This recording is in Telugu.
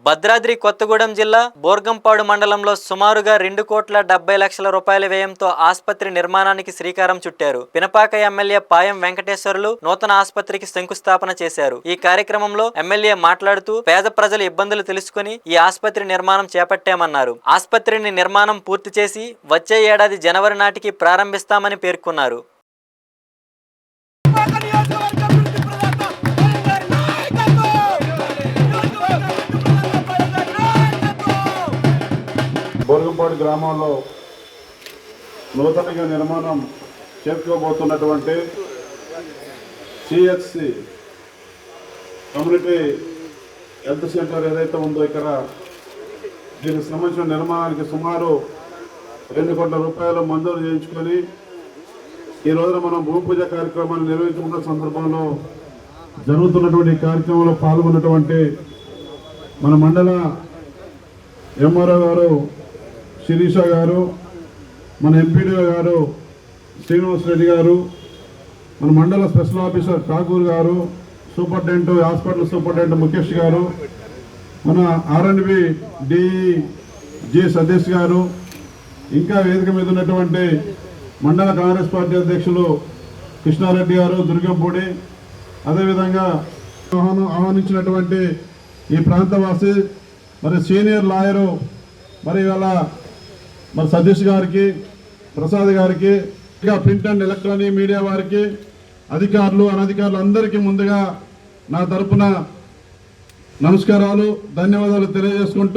భద్రాద్రి కొత్తగూడెం జిల్లా బోర్గంపాడు మండలంలో సుమారుగా 2,70,00,000 రూపాయల వ్యయంతో ఆసుపత్రి నిర్మాణానికి శ్రీకారం చుట్టారు. పినపాక ఎమ్మెల్యే పాయం వెంకటేశ్వర్లు నూతన ఆసుపత్రికి శంకుస్థాపన చేశారు. ఈ కార్యక్రమంలో ఎమ్మెల్యే మాట్లాడుతూ పేద ప్రజల ఇబ్బందులు తెలుసుకుని ఈ ఆసుపత్రి నిర్మాణం చేపట్టామన్నారు. ఆసుపత్రిని నిర్మాణం పూర్తి చేసి వచ్చే ఏడాది జనవరి నాటికి ప్రారంభిస్తామని పేర్కొన్నారు. బోర్గంపాడు గ్రామంలో నూతనంగా నిర్మాణం చేసుకోబోతున్నటువంటి సిహెచ్సి కమ్యూనిటీ హెల్త్ సెంటర్ ఏదైతే ఉందో ఇక్కడ దీనికి సంబంధించిన నిర్మాణానికి సుమారు 2 కోట్ల రూపాయలు మంజూరు చేయించుకొని ఈ రోజున మనం భూమి పూజ కార్యక్రమాన్ని నిర్వహించుకున్న సందర్భంలో జరుగుతున్నటువంటి కార్యక్రమంలో పాల్గొన్నటువంటి మన మండల ఎంఆర్ఓ గారు శిరీష గారు, మన ఎంపీడీఓ గారు శ్రీనివాస్ రెడ్డి గారు, మన మండల స్పెషల్ ఆఫీసర్ ఠాకూర్ గారు, సూపరింటెండెంట్ హాస్పిటల్ సూపరింటెండెంట్ ముఖేష్ గారు, మన ఆర్ఎండ్బి డిఈ జి సతీష్ గారు, ఇంకా వేదిక మీద ఉన్నటువంటి మండల కాంగ్రెస్ పార్టీ అధ్యక్షులు కృష్ణారెడ్డి గారు దుర్గంపూడి, అదేవిధంగా ఆహ్వానించినటువంటి ఈ ప్రాంతవాసి మరి సీనియర్ లాయరు మరి ఇవాళ మరి సతీష్ గారికి, ప్రసాద్ గారికి, ఇంకా ప్రింట్ అండ్ ఎలక్ట్రానిక్ మీడియా వారికి, అధికారులు అనధికారులు అందరికీ ముందుగా నా తరపున నమస్కారాలు, ధన్యవాదాలు తెలియజేసుకుంటూ